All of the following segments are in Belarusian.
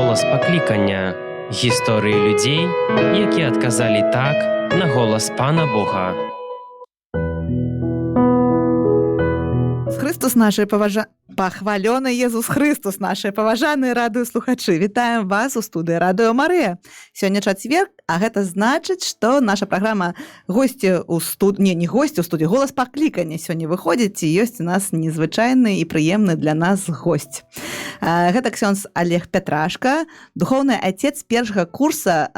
голас паклікання. Гісторыі людзей, якія адказалі так на голас Пана Бога. Христос наши пахвалёны Езус Христос, наши паважаныя радыёслухачы. Вітаем вас у студыі Радыё Марыя. Сёння чацверг, а гэта значыць, што наша праграма госці ў студыі, не госці ў студыі, голас паклікання сёння выходзіць, і ёсць у нас незвычайны і прыемны для нас госць. Гэта ксёндз Олег Пятрашка, духоўны отец першага курса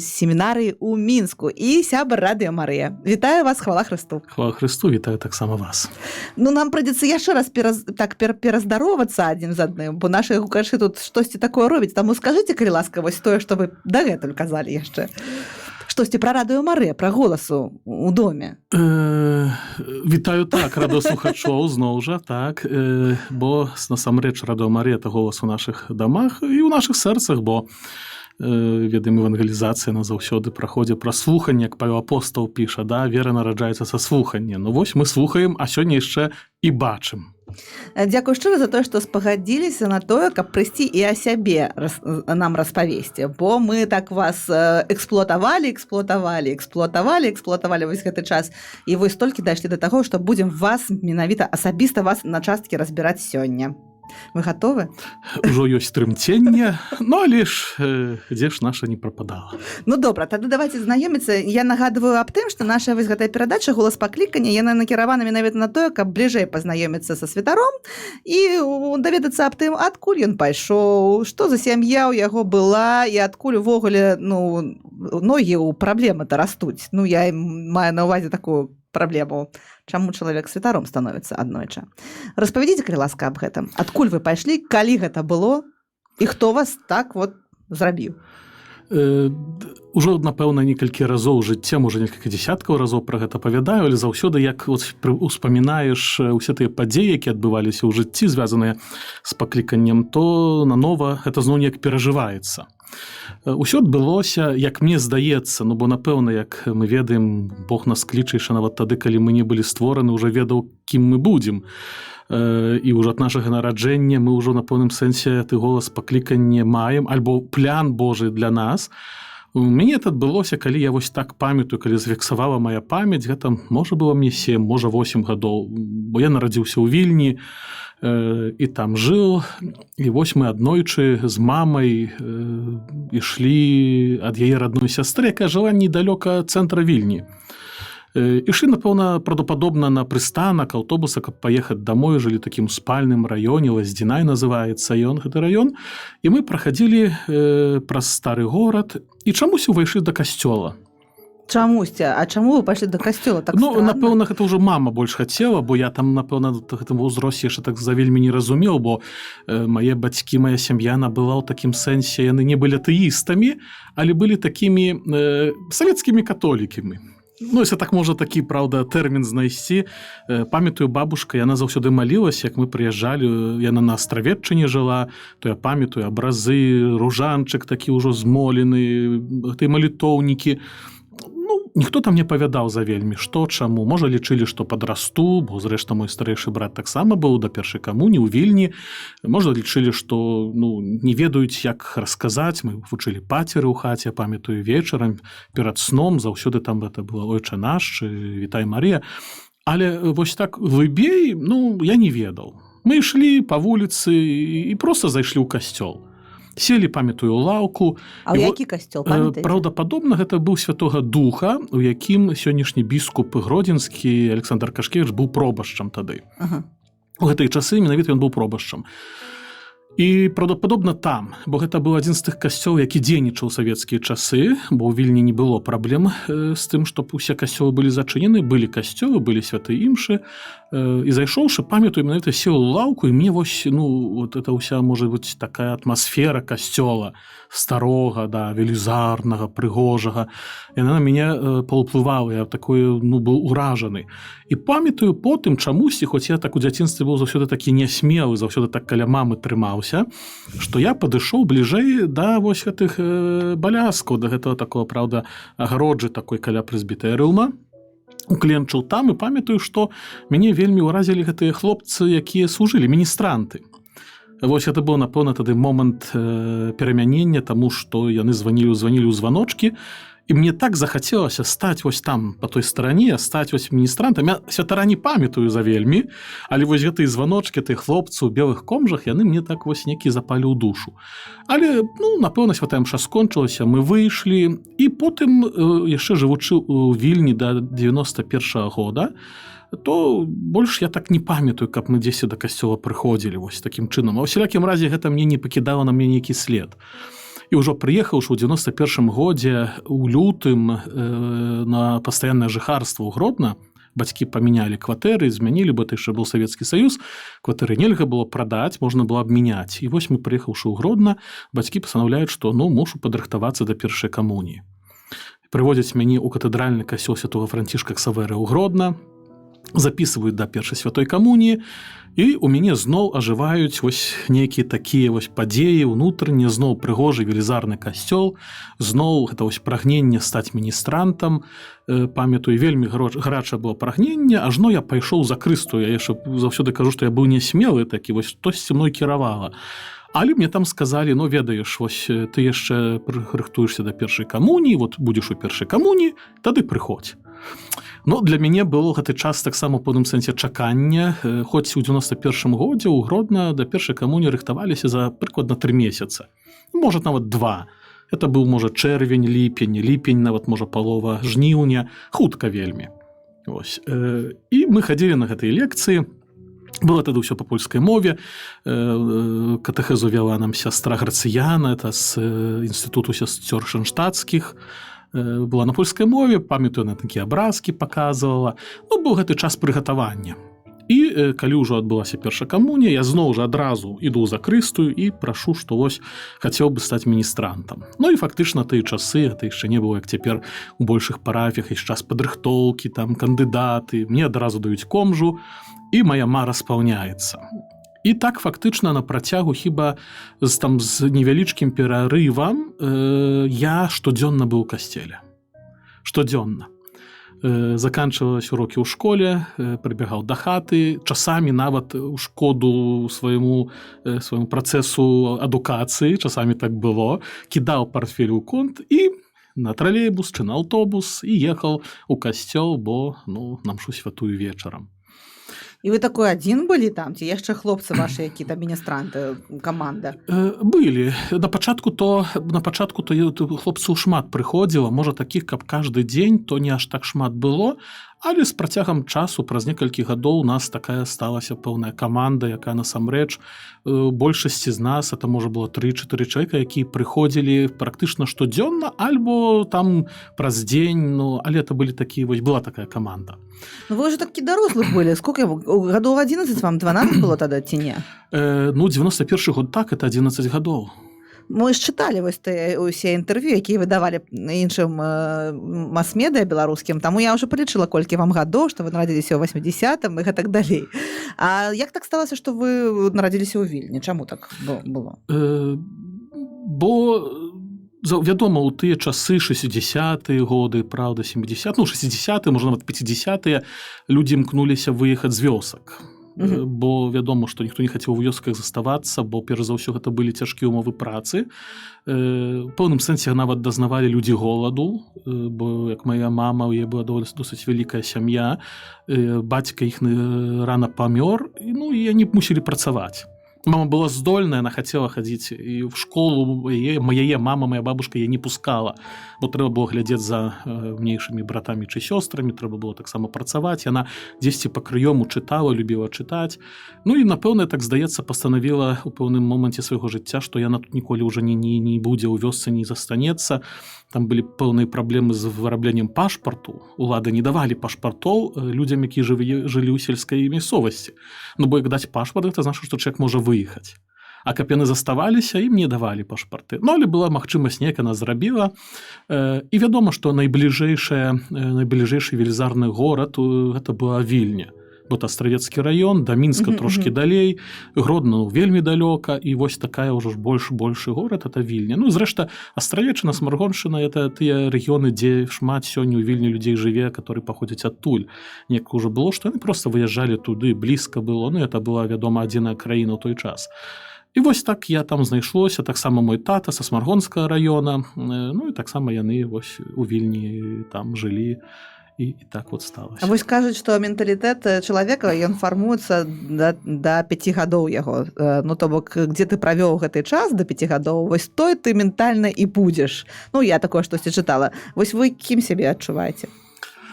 семінарыі ў Мінску і сябар Радыё Марыя. Вітаю вас, хвала Христу. Хвала Христу, вітаю таксама вас. Ну, нам прыйдзецца яшчэ раз пераздаровацца адзін з адным, бо нашы гукачы тут штосьці такое робяць. Таму скажыце, калі ласка, вось тое, што вы дагэтуль казалі яшчэ. Штосьці пра Радыё Марыя, пра голасу ў доме. Вітаю так, радыёслухачоў зноў жа, так, бо насамрэч Радыё Марыя – это голас у нашых дамах і ў нашых сэрцах, бо ведаем, евангелізацыя на заўсёды праходзіць пра слуханне, як Павел апостол піша, да, вера нараджаецца са слухання. Ну вось мы слухаем, а сёння яшчэ і бачым. Дзякую шчыра за тое, што спагадзіліся на тое, каб прыйсці і о сябе нам распавесці, бо мы так вас эксплуатавалі вось гэты час, і вось толькі дайшлі да таго, што будзем вас, менавіта асабіста вас на часткі разбіраць сёння. Вы готовы? Ужо ёсць трымценне, ну але ж дзе ж наша не прападала. Ну добра, тады давайте знаёміцца. Я нагадываю аб тым, што наша вось гэтая перадача голас паклікання, яна накіравана менавіта на тое, каб бліжэй пазнаёміцца са святаром і даведацца аб тым, адкуль ён пайшоў, што за сям'я ў яго была і адкуль увогуле ногі ў праблемы-то растуць. Ну я маю на ўвазе такую праблему, чаму чалавек святаром становіцца аднойчы. Распавядзіце, калі ласка, аб гэтым. Адкуль вы пайшлі, калі гэта было, і хто вас так вот зрабіў? Ужо, напэўна, некалькі разоў у жыцці, можа, некалькі дзесяткаў разоў пра гэта павядаю, але заўсёды, як успамінаеш усе тыя падзеі, якія адбываліся ў жыцці, звязаныя з пакліканнем, то нанова гэта зноў неяк перажываецца. Усё адбылося, як мне здаецца, ну бо, напэўна, як мы ведаем, Бог нас кліча яшчэ нават тады, калі мы не былі створаны, уже ведаў, кім мы будзем. І ўжо ад нашага нараджэння мы ўжо на пэўным сэнсе ты голас паклікання маем, альбо план Божы для нас. У мяне это адбылося, калі я вось так памятаю, калі зафіксавала моя памяць, гэта, можа, было мне 7, можа, 8 гадоў, бо я нарадзіўся ў Вільні, і там жыў, і вось мы аднойчы з мамай ішлі ад яе родной сястры, якая жыла недалёка цэнтра Вільні. Ішлі, напэўна, правдападобна на прыстанак аўтобуса, каб паехаць дамой, жылі такім спальным раёне, Лаздзінай называецца ён, гэты раён, і мы праходзілі праз стары горад і чамусь увайшлі да касцёла. Чамусьці? А чаму вы пайшлі да касцёла? Так ну, странна? Напэўна, гэта ўжо мама больш хацела, бо я там, напэўна, в гэтым узросце яшчэ так завельмі не разумеў, бо мае бацькі, мая сям'я, яна была ў такім сэнсе, яны не былі атэістамі, але былі такімі савецкімі католікамі. Ну, если так можа такі, праўда, тэрмін знайсці. Памятаю, бабушка, яна заўсёды малілася, як мы прыязджалі, яна на Астравеччыне жыла, то я памятаю абразы, ружанчык такі ўжо змолены, гэтыя малітоўнікі. Ну, ніхто там не павядаў завельмі, што, чаму. Можа, лічылі, што падрасту, бо, зрэшта, мой старэйшы брат таксама быў да першай камуні ў Вільні. Можа, лічылі, што не ведаюць, як расказаць. Мы вучылі пацеры ў хаце, я памятаю, вечарам, перад сном, заўсёды там гэта было «Ойчэ наш», чи «Вітай, Марія». Але вось так глыбей, я не ведаў. Мы ішлі па вуліцы і проста зайшлі ў касцёл. Селі, памятаю, лаўку. А ў які касцёл, памятаеце? Праўдападобна, гэта быў Святога Духа, у якім сённяшні біскуп Гродзенскі Александр Кашкевіч быў пробашчам тады. У гэтыя часы менавіта ён быў пробашчам. І праўдападобна там, бо гэта быў адзін з тых касцёл, які дзейнічаў у савецкія часы, бо ў Вільні не было праблем з тым, што усе касцёлы былі зачынены, былі касцёлы, былі святыя імшы. І зайшоўшы, памятаю, менавіта сеў у лаўку, і мне вось, вот это ўся, можа быць, такая атмасфера касцёла, старога, да, велізарнага, прыгожага. Яна на мяне паўплывала, я такой, быў уражаны. І памятаю потым чамусьці, хоць я так у дзяцінстве быў заўсёды такі нясмелы, заўсёды так каля мамы трымаўся, што я падышоў бліжэй да вось гэтых баляскаў, да гэтага такого, праўда, агароджы такой каля прэзбітэрыума. Укленчыў там і памятаю, што мяне вельмі ўразілі гэтыя хлопцы, якія служылі, міністранты. Вось гэта быў, напэўна, тады момант перамянення, таму што яны званілі ў званочкі, і мне так захацелася стаць вось там па той старане, стаць вось міністрантам. Я святара не памятаю за вельмі, але вось гэтыя званочкі, тыя хлопцы ў белых комжах, яны мне так вось некі запалі ў душу. Але, напэўна, святая мша скончылася, мы выйшлі, і потым, яшчэ жывучы ў Вільні да 91-го года, то больш я так не памятаю, каб мы дзесьці да касцёла прыходзілі вось такім чынам. А ў усялякім разе гэта мне не пакідала на мне нейкі след. І ўжо прыехаўшы ў 91-м годзе у лютым на пастаяннае жыхарства ў Гродна, бацькі памянялі кватэры, змянілі, бо это яшчэ быў Савецкі Саюз, кватэры нельга было прадаць, можна было абмяняць. І вось мы прыехаўшы ў Гродна, бацькі пастанаўляюць, што мушу падрыхтавацца да першай камуніі. Прыводзяць мяне ў катэдральны касцёл святого Францішка Ксавера ў Гродна, записываюць да першай святой камуніі, і у мяне зноў ажываюць вось нейкія такія вось падзеі ўнутраныя, зноў прыгожы велізарны касцёл, зноў гэта вось прагненне стаць міністрантам. Памятаю, вельмі гарачае было прагненне, ажно я пайшоў за крыстую. Я яшчэ заўсёды кажу, што я быў нясмелы такі, вось хтосьці мной кіравала. Але мне там сказалі, ведаеш, вось ты яшчэ рыхтуешся да першай камуніі, вот будзеш у першай камуніі, тады прыходзь. Для мяне было гэты час таксама ў пэўным сэнсе чакання. Хоць у 91-м годзе ў Гродна да першай камуніі рыхтаваліся за прыкладна 3 месяцы. Можа, нават 2. Это быў, можа, чэрвень, ліпень, нават, можа, палова жніўня. Хутка вельмі. Ось. І мы хадзілі на гэтыя лекцыі. Было тады ўсё па польскай мове. Катэхезу вяла нам сястра Грацыяна, это з інстытуту сясцёр шанштадтскіх. Была на польскай мове, памятаю, на такія абразкі паказвала. Быў гэты час прыгатавання. І калі ўжо адбылася першая камунія, я зноў жа адразу іду за крыстую і прашу, што вось хацеў бы стаць міністрантам. І фактычна тыя часы, гэта яшчэ не было, як цяпер у большых парафіях, ёсць час падрыхтоўкі, там кандыдаты, мне адразу даюць комжу, і моя мара спаўняецца. І так фактычна на працягу хіба з невялічкім перарывам я штодзённа быў у касцеле. Штодзённа. Заканчвалась урокі ў школе, прыбегаў да хаты, часамі нават у шкоду свайму працэсу адукацыі, часамі так было, кідаў партфель у конт і на тралейбус чи на аўтобус і ехаў у касцёл, бо на мшу святую вечарам. І вы такой адзін былі там, ці яшчэ хлопцы вашы, які там міністранты, каманда? Былі. На пачатку то хлопцаў шмат прыходзіла, можа такіх, каб каждый дзень, то не аж так шмат было, але з працягам часу, праз некалькі гадоў у нас такая сталася пэўная каманда, якая насамрэч большасці з нас, это можа было 3-4 чалавека, якія прыходзілі практычна штодзённа, альбо там праз дзень, але это былі такія, вось была такая каманда. Вы уже такі дарослых былі, сколько гадоў 11 вам, 12 было тады ці не? 91 год так, это 11 гадоў. Мы ж чыталі вось усе інтэрв'ю, якія выдавалі іншым мас-медыа беларускім, таму я ўжо палічыла, колькі вам гадоў, што вы нарадзіліся ў 80-м і гэтак далей. А як так сталася, што вы нарадзіліся ў Вільні? Чаму так было? Бо вядома, у тыя часы 60-е годы, правда, 70-е, 60-е, можа, нават 50-е, людзі імкнуліся выехаць з вёсак. Бо вядома, што ніхто не хацеў у вёсках заставацца, бо перш за ўсё гэта былі цяжкія ўмовы працы. У пэўным сэнсе нават дазнавалі людзі голаду, бо як моя мама, у яе была досыць вялікая сям'я, бацька іх рана памёр, і яны мусілі працаваць. Мама была здольная, она хацела хадзіць і в школу, яе мама, моя бабушка яе не пускала, бо трэба было глядзець за мniejszymi братамі чи сёстрамі, трэба было таксама працаваць, яна дзесьці па прыёму чытала, любіла чытаць. І, напэўна, так, здаецца, пастанавіла ў пэўным моманце свайго жыцця, што яна тут ніколі ўжо не будзе ў вёсцы, не застанецца. Там былі пэўныя праблемы з вырабленнем пашпарту. Улады не давалі пашпартоў людзям, якія жылі ў сельскай мясцовасці. Бо як даць пашпарт, гэта значыць, што чалавек можа выехаць. А каб яны заставаліся, ім не давалі пашпарты. Але была магчымасць, неяк яна зрабіла. І вядома, што найбліжэйшы велізарны горад гэта была Вільня. Бо это Астравецкі раён, да Мінска трошкі далей, Гродно вельмі далёка, і вось такая ўжо ж большы горад, это Вільня. Зрэшта, Астравеччына, Смаргоншчына, это тыя рэгіёны, дзе шмат сёння ў Вільні людзей жыве, которые паходзяць адтуль. Неяк ужо было, што яны проста выязджалі туды, блізка было, это была, вядома, адзіная краіна ў той час. І вось так я там знайшлося, таксама мой тата са Смаргонскага раёна, ну і таксама яны вось у Вільні там жылі, і так вот сталася. Вось кажуць, што менталітэт чалавека ён фармуецца да 5 гадоў яго. Ну то бок, дзе ты правёў гэты час да 5 гадоў, вось той ты ментальна і будзеш. Ну я такое штосьці чытала. Вось вы кім сябе адчуваеце?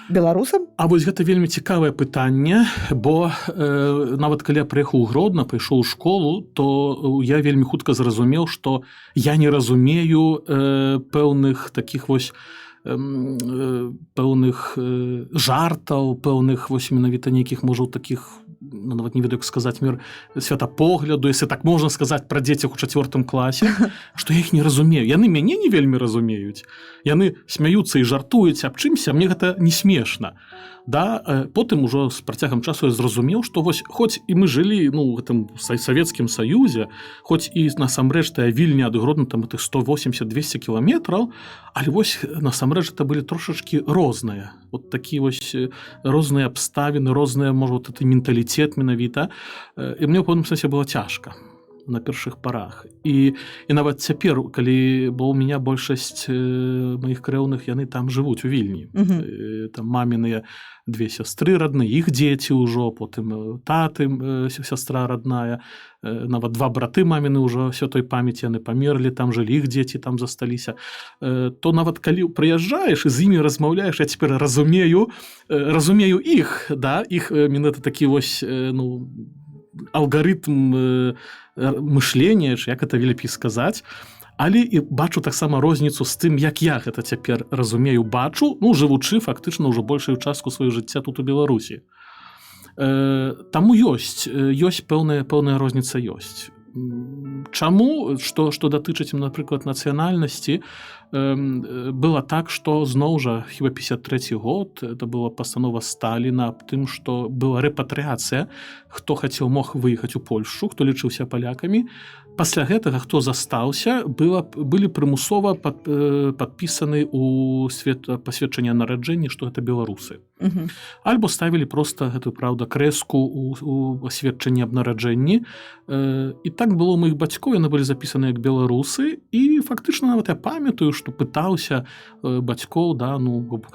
Беларусам? А вось гэта вельмі цікавае пытанне, бо нават калі я прыехаў у Гродна, пайшоў у школу, то я вельмі хутка зразумеў, што я не разумею пэўных такіх вось пэўных жартаў, пэўных вось менавіта нейкіх, можа, такіх, нават не ведаю, як сказаць, святапогляду, если так можна сказаць пра дзецях у 4 класе, што я іх не разумею. Яны мяне не вельмі разумеюць. Яны смяюцца і жартуюць аб чымся, а мне гэта не смешна. Да, потым ужо з працягам часу я зразумеў, што вось хоць і мы жылі у гэтым Савецкім Саюзе, хоць і насамрэч тая Вільня ад Гродна там 180-200 кіламетраў, але вось насамрэч это былі трошачкі розныя. Вот такі вось розныя абставіны, розныя, можа, вот гэты менталітэт менавіта. І мне ў пэўным сэнсе было цяжка на першых парах. І нават цяпер, калі, бо ў меня большасць маіх крэўных, яны там жывуць у Вільні. Там маміныя 2 сястры родныя, іх дзеці ўжо, потым таты, сястра родная, нават 2 браты маміны ўжо святой памяці, яны памерлі, там жылі, іх дзеці там засталіся. То нават калі прыязджаеш і з імі размаўляеш, я цяпер разумею іх, да, іх менавіта такі вось, алгарытм мышлення, як это лепей сказаць, але і бачу таксама розніцу з тым, як я гэта цяпер разумею, бачу, жывучы фактычна ўжо большую частку сваёй жыцця тут у Беларусі. Таму ёсць пэўная розніца ёсць. Чаму, што датычыць, напрыклад, нацыянальнасці, было так, што зноў жа хіба 53 год, это была пастанова Сталіна аб тым, што была рэпатрыяцыя, хто хацеў мог выехаць у Польшчу, хто лічыўся палякамі. Пасля гэтага, хто застаўся, былі прымусова падпісаны у пасведчанне нараджэння, што гэта беларусы. Альбо ставілі проста гэтую, праўда, крэску у пасведчанні аб нараджэнні. І так было у маіх бацькоў, яны былі запісаны як беларусы, і фактычна нават я памятаю, што пытаўся бацькоў, да,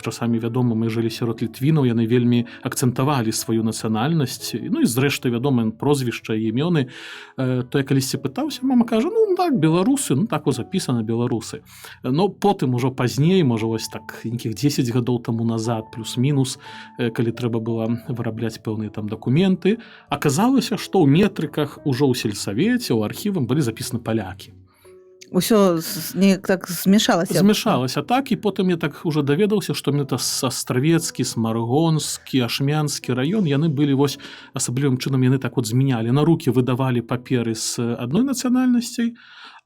часамі вядома, мы жылі сярод літвінаў, яны вельмі акцэнтавалі сваю нацыянальнасць, і зрэшты, вядома, прозвішча і імёны, то я калісьці пытаўся, мама кажа, так, беларусы, так вот записано беларусы. Но потым ужо пазней, можа, вось так, нейкіх 10 гадоў таму назад, плюс-мінус, калі трэба было вырабляць пэўныя там дакументы, аказалася, што ў метрыках ужо ў сельсавеце, ў архівам былі запісаны палякі. Усё неяк так змешалася. Змешалася так, і потым я так уже даведаўся, што менавіта Астравецкі, Смаргонскі, Ашмянскі раён, яны былі вось асаблівым чынам, яны так вот змянялі. На рукі выдавалі паперы з адной нацыянальнасцей,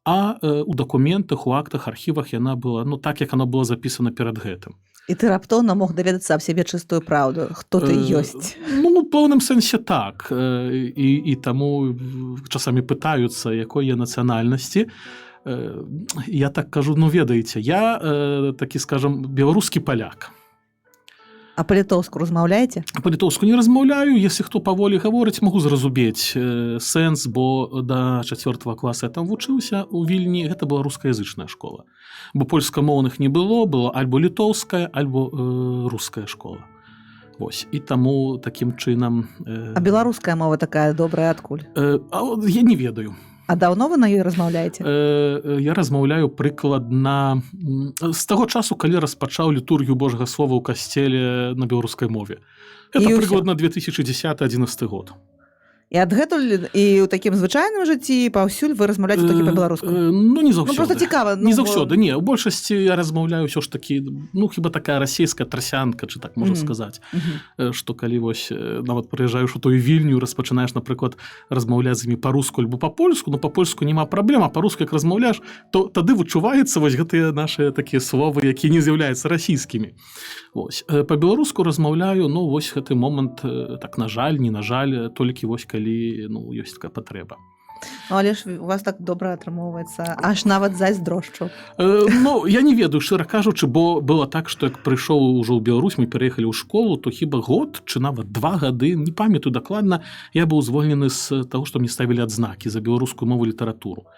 а у дакументах, у актах, архівах яна была, так, як оно было запісана перад гэтым. І ты раптоўна мог даведацца аб сябе чыстую праўду, хто ты ёсць. У пэўным сэнсе так. І таму часамі пытаюцца, якой я нацыянальнасці. Я так кажу, ведаеце, я такі, скажам, беларускі паляк. А па-літоўску размаўляеце? Па-літоўску не размаўляю, если хто паволі гаворыць, магу зразумець сэнс, бо да 4 класа я там вучыўся у Вільні, гэта была рускаязычная школа. Бо польскамоўных не было, была альбо літоўская, альбо руская школа. Вось, і таму такім чынам... А беларуская мова такая добрая адкуль? Я не ведаю. А даўно вы на ёй размаўляеце? Я размаўляю прыкладна з таго часу, калі распачаў літургію Божага слова ў касцеле на беларускай мове. Это прыкладна 2010-2011 год. І адгэтуль і ў такім звычайным жыцці паўсюль вы размаўляеце толькі па-беларуску? Не заўсёды. Просто цікава. Не заўсёды, не. У большасці я размаўляю ўсё ж такі, хіба такая расійская трасянка, чи так можна сказаць. Што калі вось нават прыязджаеш у тую Вільню, распачынаеш, напрыклад, размаўляць з імі па-руску альбо па-польску, па-польску няма праблем, а па-руску як размаўляеш, то тады вычуваецца вось гэтыя нашыя такія словы, якія не з'яўляюцца расійскімі. Вось. Па-беларуску размаўляю, вось гэты момант, так, на жаль, не на жаль, толькі вось калі ёсць такая патрэба. Ну, але ж у вас так добра атрымоўваецца, аж нават зайздрошчу. Ну, я не ведаю, шчыра кажучы, бо было так, што як прыйшоў ужо ў Беларусь, мы пераехалі ў школу, то хіба год, чы нават 2 гады, не памятаю дакладна, я быў звольнены з таго, што мне ставілі адзнакі за беларускую мову і літаратуру.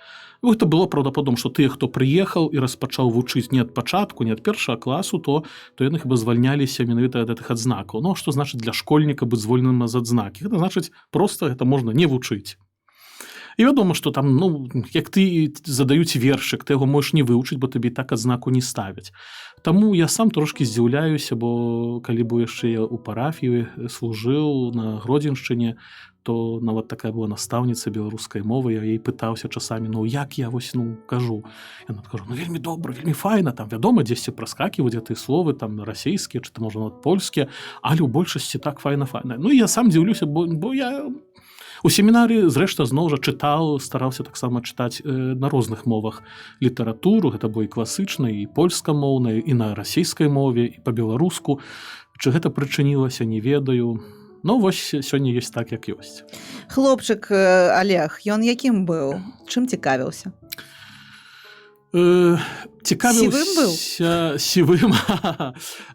Гэта было праўдападобна, што тыя, хто прыехаў і распачаў вучыць не ад пачатку, не ад першага класу, то яны хіба звальняліся менавіта ад гэтых адзнакаў. Ну, што значыць для школьніка быць звольненым з адзнакі? Гэта значыць, проста гэта можна не вучыць. І вядома, што там, ну, як ты задаюць вершык, ты яго можаш не вывучыць, бо табе так адзнаку не ставяць. Таму я сам трошкі здзіўляюся, бо калі быў яшчэ ў парафіі, служыў на Гродзеншчыне, то нават такая была настаўніца беларускай мовы, я ёй пытаўся часамі, ну, як я вось, ну, кажу. Яна кажу, ну, вельмі добра, вельмі файна, там, вядома, дзесьці праскаківаюць гэтыя словы, там, расейскія, чи, можа, нават польскія, але ў большасці так файна-файна. Ну, і я сам дзіўлюся, бо я у семінарі, зрэшта, зноў жа чытаў, стараўся таксама чытаць на розных мовах літаратуру, гэта было і класычнай, і польскамоўнай, і на расейскай мове, і па-беларуску. Чы гэта прычынілася, не ведаю. Ну, вось сёння ёсць так, як ёсць. Хлопчык Олег, ён якім быў? Чым цікавіўся? Цікавіўся... Сівым быў? Сівым.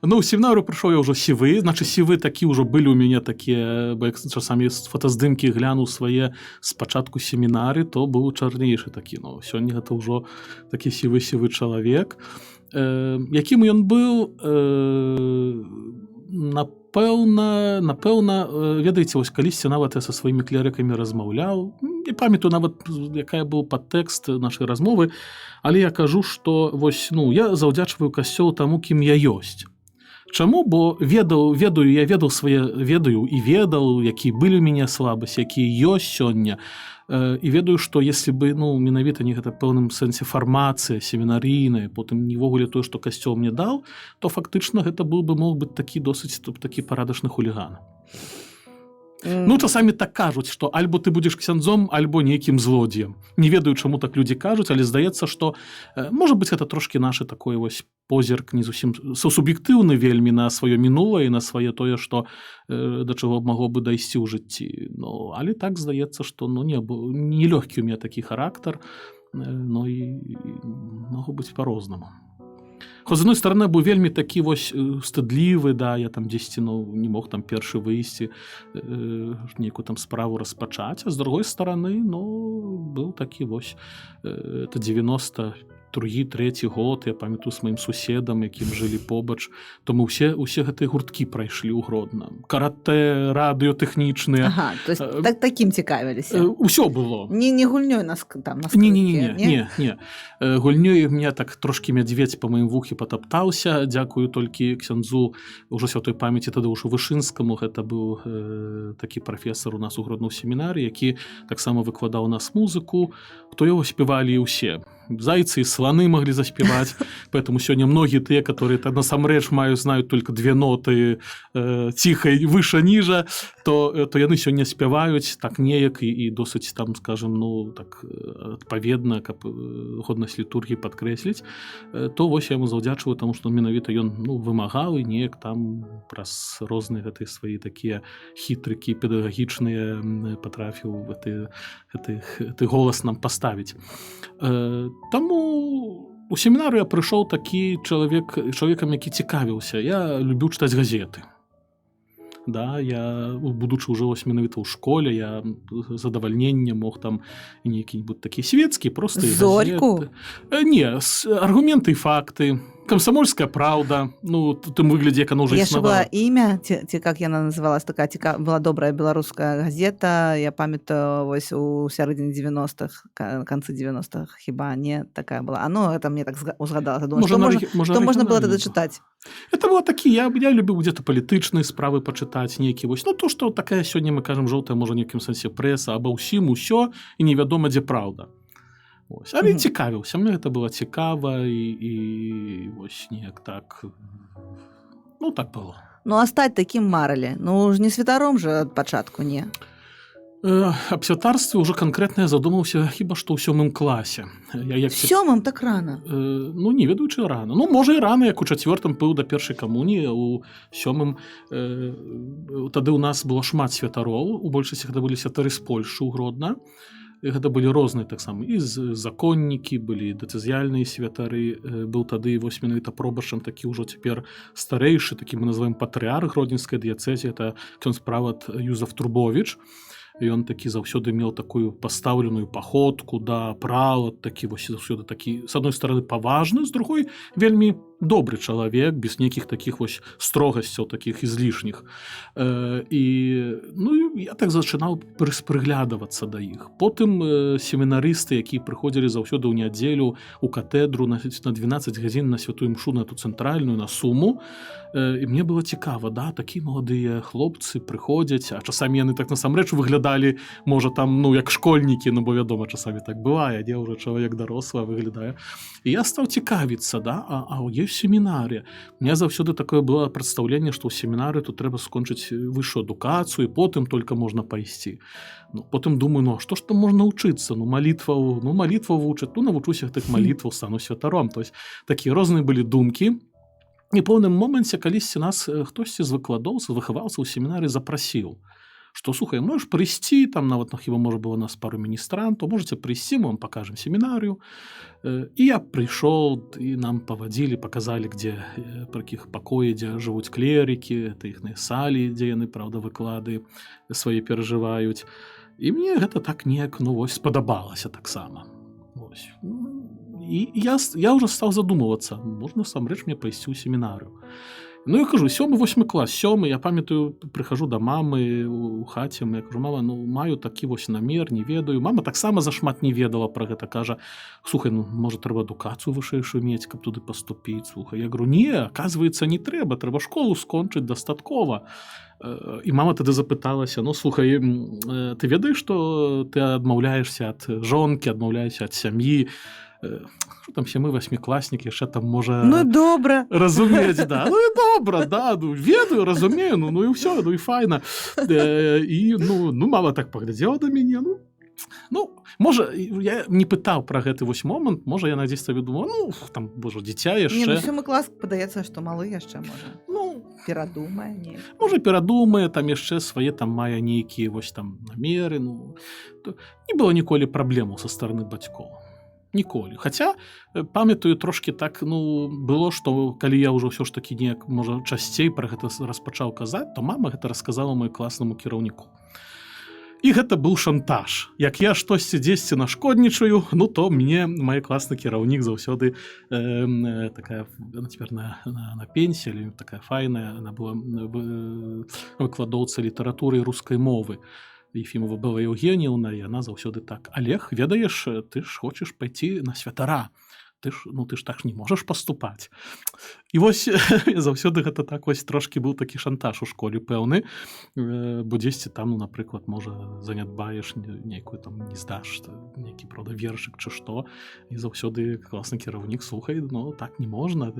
Ну, у семінару прыйшоў я ўжо сівы, значит, сівы такі ўжо былі ў мяне такія, бо як часамі фотаздымкі глянуў свае з пачатку семінары, то быў чарнейшы такі. Ну, сёння гэта ўжо такі сівы чалавек. Якім ён быў, напэўна, ведаеце, вось калісьці нават я са сваімі клерыкамі размаўляў, не памятаю нават, якая быў падтэкст нашай размовы, але я кажу, што вось, ну, я заўдзячваю касцёлу таму, кім я ёсць. Чаму? Бо ведаў, якія былі ў мяне слабасці, якія ёсць сёння, і ведаю, што если бы, ну, менавіта не гэта пэўным сэнсе фармацыя семінарійная, потым невогуле тое, што касцёл мне даў, то фактычна гэта мог быць такі досыць такі парадачны хуліган. Ну, часамі так кажуць, што альбо ты будзеш ксяндзом, альбо нейкім злодзеем. Не ведаю, чаму так людзі кажуць, але здаецца, што, можа быць, гэта трошкі нашы такой вось позірк не зусім суб'ектыўны вельмі на сваё мінулае і на свае тое, што да чаго магло бы дайсці ў жыцці. Ну, але так здаецца, што не лёгкі ў мяне такі характар, ну і могу быць па-рознаму. Хоць, з адной стороны, быў вельмі такі вось стыдлівы, да, я там дзесьці, ну, не мог там першы выйсці, нейкую там справу распачаць, а з другой стороны, ну, быў такі вось, это 92-3 год, я памятаю з маім суседам, якім жылі побач, то мы ўсе гэтыя гурткі прайшлі ў Гродна. Каратэ, радыётэхнічныя. Ага, то есть такім цікавіліся? Усё было. Не гульнёй на скрыпке? Не. Гульнёй мне так трошкі мядзведзь па маім вухе патаптаўся, дзякую толькі ксяндзу ўжо святой памяці Тадеушу Вышынскаму, гэта быў такі прафесар у нас у Гродным семінары, які таксама выкладаў у нас музыку, хто яго спявалі ўсе. Зайцы и слоны могли заспевать, поэтому сегодня многие те, которые насамрэч знают только 2 ноты тихо выше-ниже, то яны сёння спяваюць так неяк і досыць там, скажем, ну так адпаведна, каб годнасць літургіі падкрэсліць, то вось я яму заўдзячваю, таму што менавіта ён, ну, вымагаў і неяк там праз розныя гэтыя свае такія хітрыкі педагагічныя патрафіў гэты голас нам паставіць. Таму у семінару я прыйшоў такі чалавекам, які цікавіўся. Я любіў чытаць газеты. Да, я, будучы ўжо менавіта ў школе, я задавальненне мог там нейкі-небудзь такі свецкі, простыя Зорьку? газеты. Не, аргументы і факты. Комсомольская правда, ну, в тым выглядзе, як она ўжо існавала. Яшчэ была імя, ці як яна называлась, такая была добрая беларуская газета, я памятаю, вось у сярэдзіне 90-х, канцы 90-х, хіба не такая была. А ну, это мне так узгадалася. Думаю, што можна было тады чытаць? Это было такі, я любіў где-то палітычныя справы пачытаць, нейкі вось, ну, то, што такая сёння, мы кажам, жоўтая, можа, нейкім сэнсе прэса, аба ўсім усё, і невядома, дзе праўда. Ось. Але цікавіўся, мне гэта было цікава і вось неяк так, ну так было. Ну а стаць такім марылі, ну ж не святаром жа ад пачатку, не? Аб святарстве ўжо канкрэтна я задумаўся хіба што ў 7 класе. Сёмым так рана? Ну не ведаючы рана. Ну можа і рана, як у 4-м быў да першай камуніі, у 7-м тады ў нас было шмат святароў, у большасці гэта былі святары з Польшы ў Гродна. гэта былі розныя таксама і законнікі, былі дэцызіяльныя святары, быў тады вось менавіта пробашчам такі ўжо цяпер старэйшы, такі мы называем патрыарх гродзенскай дыяцэзіі, это ксёндз-правад Юзеф Трубовіч. Ён такі заўсёды меў такую пастаўленую паходку да правад, такі вось заўсёды такі з адной стороны паважны, з другой вельмі добры чалавек, без нейкіх такіх вось строгасцяў такіх излішніх. І я так зачынаў прыглядавацца да іх. Потым семінарысты, якія прыходзілі заўсёды ў нядзелю у катэдру на 12 гадзін на святую імшу, на ту цэнтральную, на Суму, і мне было цікава, да, такі маладыя хлопцы прыходзяць, а часамі яны так насамрэч выглядалі, можа там, як школьнікі, бо вядома, часамі так бывае, дзе ўжо чалавек дарослы выглядае. І я стаў цікавіцца, да, а ёсць семінарыя. У меня заўсёды такое было прадстаўленне, што ў семінары тут трэба скончыць высшую адукацыю, і потым толькі можна пайсці. Потым думаю, што ж там можна вучыцца? Малітву вучаць, навучуся тых малітваў, стану святаром. То есть такія розныя былі думкі. І ў пэўным моманце калісьці нас хтосьці з выкладоўцаў, выхаваўцаў у семінарыі запрасіў, што, слухай, можаш прыйсці, там нават хіба можа было нас пару міністрантаў, можаце прыйсці, мы вам пакажам семінарыю. І я прыйшоў, і нам павадзілі, паказалі, пра якіх пакоі, дзе жывуць клерыкі, это іхныя салі, дзе яны, праўда, выклады свае перажываюць. І мне гэта так неяк, спадабалася таксама. І я ўжо стаў задумвацца, можна насамрэч мне пайсці ў семінарыю. Я кажу, 7-8 клас, 7, я памятаю, прыхожу да мамы у хаце, я кажу, мама, маю такі вось намер, не ведаю. Мама таксама зашмат не ведала пра гэта, кажа, слухай, можа, трэба адукацыю вышэйшую мець, каб туды паступіць, слухай. Я говорю, не, аказваецца, не трэба школу скончыць дастаткова. І мама тады запыталася, слухай, ты ведаеш, што ты адмаўляешся ад жонкі, адмаўляешся ад сям'і, що там ще ми восьмикласники, ще там може добре. Розуміти, да. І добре, да, ведаю, розумію, і все, і файно. І, мама так поглядела на мене, може, я не питав про гэты вось момент, може, я надіюсь собі думав, там, боже, дитя яшчэ. Не, 7 клас, падаецца, што малы яшчэ, можа. Перадумае, не. Можа, перадумае, там яшчэ свае там мае нейкія вось там намеры, не было ніколі праблемаў са стороны бацькоў. Ніколі. Хаця, памятаю, трошкі так, было, што калі я ўжо ўсё ж такі неяк, можа, часцей пра гэта распачаў казаць, то мама гэта расказала мой класнаму кіраўніку. І гэта быў шантаж. Як я штосьці дзесьці нашкоднічаю, то мне мой класны кіраўнік заўсёды такая, она цяпер на пенсіі, але такая файная, она была выкладоўца літаратуры і рускай мовы. Ефімова была Евгеньевна, і яна заўсёды так. Олег, ведаеш, ты ж хочаш пайти на святара. Ты ж так не можаш паступаць. І вось заўсёды гэта так вось трошкі быў такі шантаж у школе пэўны, бо дзесьці там, напрыклад, можа, занядбаеш нейкую там, не здаш, нейкі, правда, вершык чи што, і заўсёды класны кіраўнік, слухай, так не можна.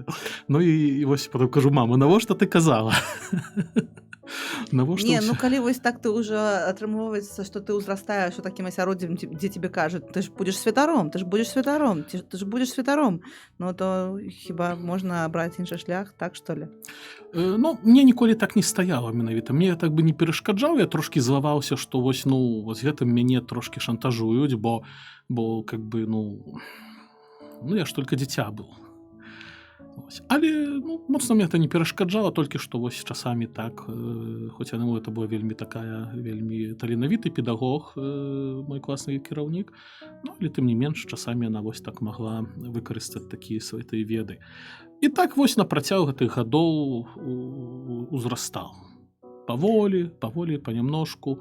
І вось потым кажу, мама, навошта ты казала? Не, калі вось так ты ўжо атрымоўваецца, што ты ўзрастаеш у такім асяроддзі, дзе тебе кажуць, ты ж будзеш святаром, ты ж будзеш святаром, то хіба можна абраць іншы шлях, так, што ли? Мне ніколі так не стаяла менавіта, мне так бы не перашкаджаў, я трошкі злаваўся, што вось гэтым мяне трошкі шантажуюць, бо как бы, я ж толькі дзіця быў. Але моцна мне гэта не перашкаджала, толькі што вось часамі так, хоць гэта была вельмі таленавіты педагог, мой класны кіраўнік, але тым не менш часамі яна вось так магла выкарыстаць такія свае веды. І так вось на працягу гэтых гадоў узрастаў. Паволі, панямножку.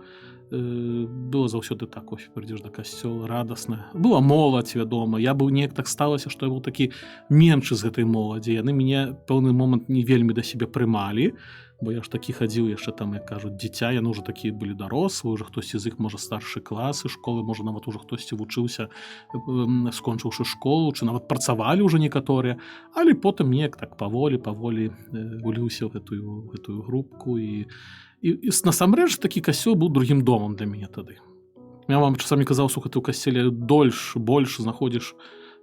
Было заўсёды так, ось, прыйдзеш да касцёла, радасна. Была моладзь, вядома. Я быў неяк так сталася, што я быў такі меншы з гэтай моладзі. Яны мяне пэўны момант не вельмі да сябе прымалі, бо я ж такі хадзіў яшчэ там, як кажуць, дзіця, яны ўжо такія былі дарослыя, ўжо хтосьці з іх, можа, старшы класы школы, можа, нават ужо хтосьці вучыўся, скончыўшы школу, чи нават працавалі ўжо некаторыя, але потым неяк так паволі уліўся ў гэтую групку і насамрэч такі касцёл быў другім домам для мяне тады. Я мама часамі казаў, слухай, ты ў касцеле больш знаходзіш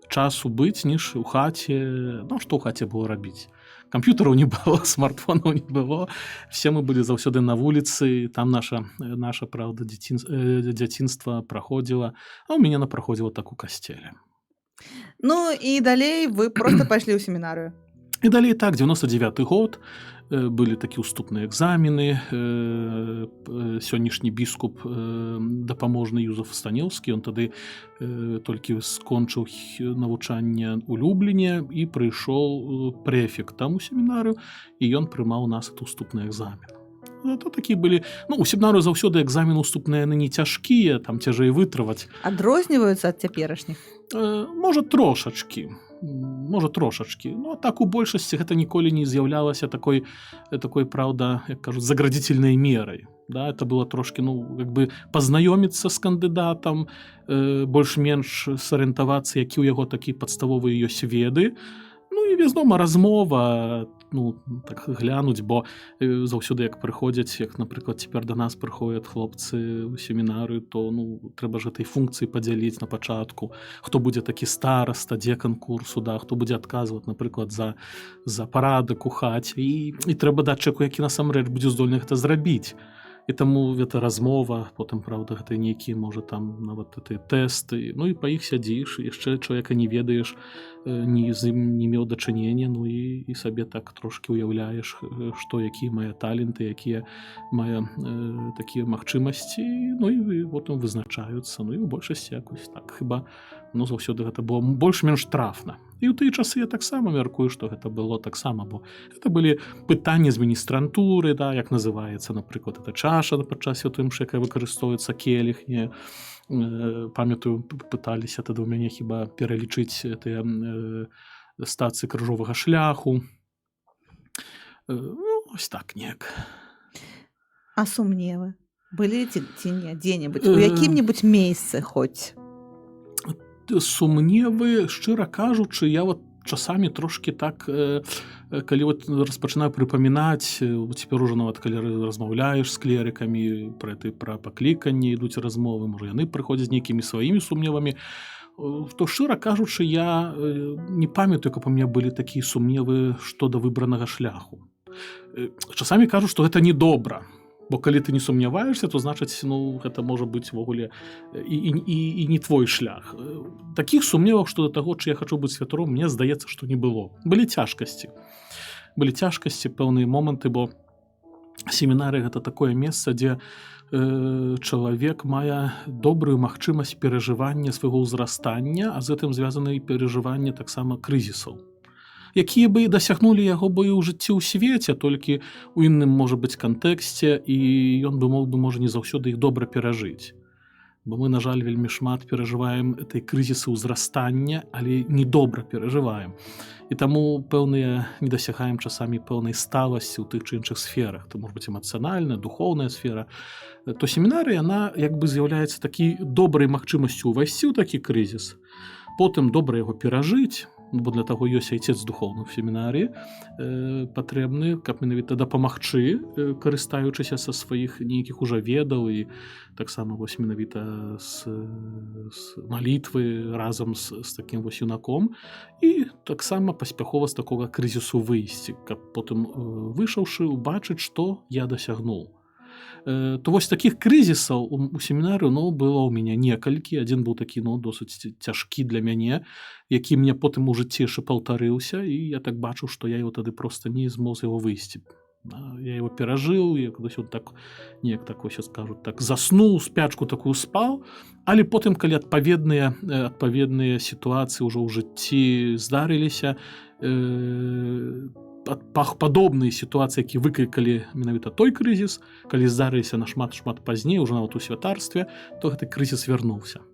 часу быць, ніж у хаце, што ў хаце было рабіць. Камп'ютараў не было, смартфонаў не было. Все мы былі заўсёды на вуліцы, там наша праўда, дзяцінства праходзіла, а ў мяне яно праходзіла так у касцеле. Ну і далей вы просто пайшлі ў семінарыю. І далей так, 99-й год, былі такі ўступныя экзамены, сённяшні біскуп дапаможны Юзеф Станеўскі, ён тады толькі скончыў навучанне ў Любліне і прыйшоў прэфектам у семінарыю, і ён прымаў нас ад уступны экзамен. То такі былі, у семінарыю заўсёды экзамены уступныя яны не цяжкія, там цяжэй вытрываць. Адрозніваюцца ад цяперашніх? Можа, трошачкі. А так у большасці гэта ніколі не з'яўлялася такой, праўда, як кажуць, заградзительнай мерай. Да, это было трошкі, пазнаёміцца з кандыдатам, больш-менш сарыентавацца, які ў яго такі падставовыя ёсць веды. І вядома, размова, так глянуць, бо заўсёды як прыходзяць, як, напрыклад, цяпер да нас прыходзяць хлопцы ў семінарыю, то трэба ж гэтай функцыі падзяліць на пачатку. Хто будзе такі стараста, дзекан курсу, да, хто будзе адказваць, напрыклад, за парадак у хаце. І трэба даць чалавеку, які насамрэч будзе здольны гэта зрабіць. І таму гэта размова, потым, праўда, гэта нейкія, можа, там нават тэсты, і па іх сядзіш, яшчэ чалавека не ведаеш, ні з ім не меў дачынення, і сабе так трошкі ўяўляеш, што, якія мае таленты, якія мае такія магчымасці, і потым вызначаюцца, і ў большасці якось так, хіба, заўсёды гэта было больш-менш трафна. І ў тыя часы я таксама мяркую, што гэта было таксама, бо гэта былі пытанні з міністрантуры, да, як называецца, напрыклад, это чаша падчас святой імшы, якая выкарыстоўваецца, келіх, не памятаю, пыталіся тады ў мяне хіба пералічыць тыя стацыі крыжовага шляху. Ось так неяк. А сумневы былі ці не дзе-небудзь, у якім-небудзь месцы хоць? Сумневы, шчыра кажучы, я часамі трошкі так, калі распачынаю прыпамінаць, цяпер ужо нават калі размаўляеш з клерыкамі, пра пакліканне ідуць размовы, можа, яны прыходзяць з нейкімі сваімі сумневамі, то шчыра кажучы, я не памятаю, каб у мяне былі такія сумневы што да выбранага шляху. Часамі кажу, што гэта недобра. Бо калі ты не сумняваешся, то значыць, гэта можа быць ввогуле і не твой шлях. Такіх сумневаў, што да таго, чи я хачу быць святаром, мне здаецца, што не было. Былі цяжкасці, пэўныя моманты, бо семінарыя гэта такое месца, дзе чалавек мае добрую магчымасць перажывання свайго ўзрастання, а з гэтым звязаны і перажыванне таксама крызісаў, якія бы і дасягнулі яго бы і ў жыцці ў свеце, толькі ў інным, можа быць, кантэксце, і ён бы мог бы, можа, не заўсёды іх добра перажыць. Бо мы, на жаль, вельмі шмат перажываем этой крызісы ўзрастання, але не добра перажываем. І таму не дасягаем часамі пэўнай сталасці ў тых чи іншых сферах. То, можа быць, эмацыянальная, духоўная сфера. То семінарыя, яна як бы з'яўляецца такой добрай магчымасцю ўвайсці ў такі крызіс, потым добра яго перажыць, бо для таго ёсць айцец духоўны ў семінарыі, патрэбны, каб менавіта дапамагчы, карыстаючыся са сваіх нейкіх ужо ведаў, і таксама менавіта з малітвы разам з такім юнаком, і таксама паспяхова з такога крызісу выйсці, каб потым, выйшаўшы, убачыць, што я дасягнуў. То вось такіх крызісаў у семінарыю было ў мяне некалькі. Адзін быў такі досыць цяжкі для мяне, які мне потым у жыцці яшчэ паўтарыўся, і я так бачу, што я его тады проста не змог з яго выйсці. Я его перажыў, я кудысь так, неяк так, ось скажу, так заснуў, спячку такую спаў, але потым, калі адпаведныя сітуацыі ўжо ў жыцці здарыліся, падобныя сітуацыі, які выклікалі менавіта той крызіс, калі здарыліся нашмат-шмат пазней, ужо нават у святарстве, то гэты крызіс вярнуўся.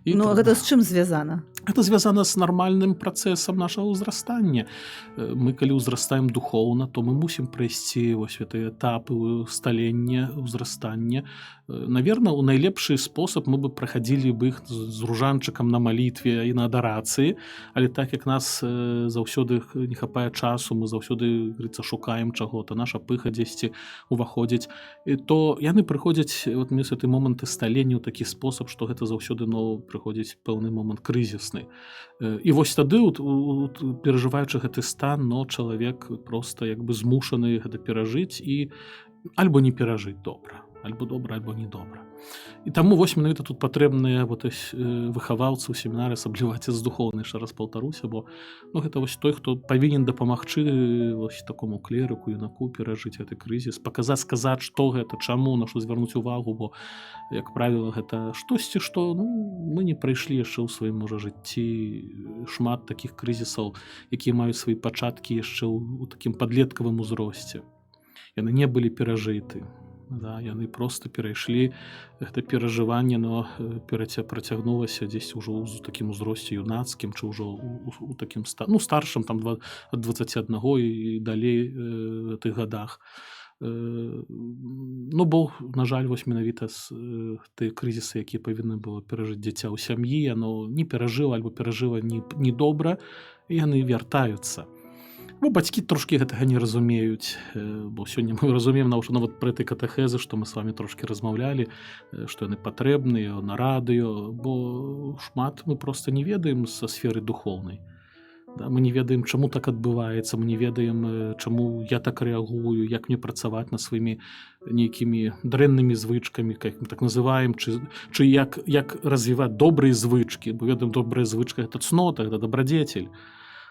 Гэта з чым звязана? Это звязана з нармальным працэсам нашага ўзрастання. Мы, калі ўзрастаем духоўна, то мы мусім прайсці вось гэтыя этапы сталення, ўзрастання. Наверно, у найлепшы спосаб мы бы праходзілі бы іх з ружанчыкам на малітве і на адарацыі, але так як нас заўсёды не хапае часу, мы заўсёды, говорится, шукаем чаго-то, наша пыха дзесьці уваходзіць, то яны прыходзяць, вот мне гэты моманты сталення ў такі спосаб, што гэта заўсёды прыходзіць пэўны момант крызісны. трагічны. І вось тады перажываючы гэты стан, но чалавек проста як бы змушаны гэта перажыць і альбо не перажыць добра, альбо добра, альбо не добра. І таму вось менавіта тут патрэбныя выхаваўцы ў семінары, асабліва отец духоўны, яшчэ раз паўтаруся, бо гэта вось той, хто павінен дапамагчы вось такому клерыку, юнаку перажыць гэты крызіс, паказаць, сказаць, што гэта, чаму, на што звярнуць увагу, бо, як правіла, гэта штосьці, што мы не прайшлі яшчэ ў сваім, можа, жыцці шмат такіх крызісаў, якія маюць свае пачаткі яшчэ ў такім падлеткавым узросце. Яны не былі перажыты. Да, яны проста перайшлі гэта перажыванне, но працягнулася дзесь ужо ў такім узросце юнацкім, ці ўжо у такім старшым, там ад 21 і далей тых гадах. Ну, бо, на жаль, вось менавіта тыя крызісы, якія павінны было перажыць дзіця ў сям'і, яно не перажыла альбо перажыла не добра, і яны вяртаюцца. Бо бацькі трошкі гэтага не разумеюць, бо сёння мы разумеем нават пра этой катэхезы, што мы з вами трошкі размаўлялі, што яны патрэбныя на радыё, бо шмат мы проста не ведаем са сферы духоўнай. Мы не ведаем, чаму так адбываецца, мы не ведаем, чаму я так рэагую, як мне працаваць над сваімі нейкімі дрэннымі звычкамі, як мы так называем, чы як развіваць добрыя звычкі, бо ведаем, добрая звычка — гэта цнота, гэта дабрадзецель.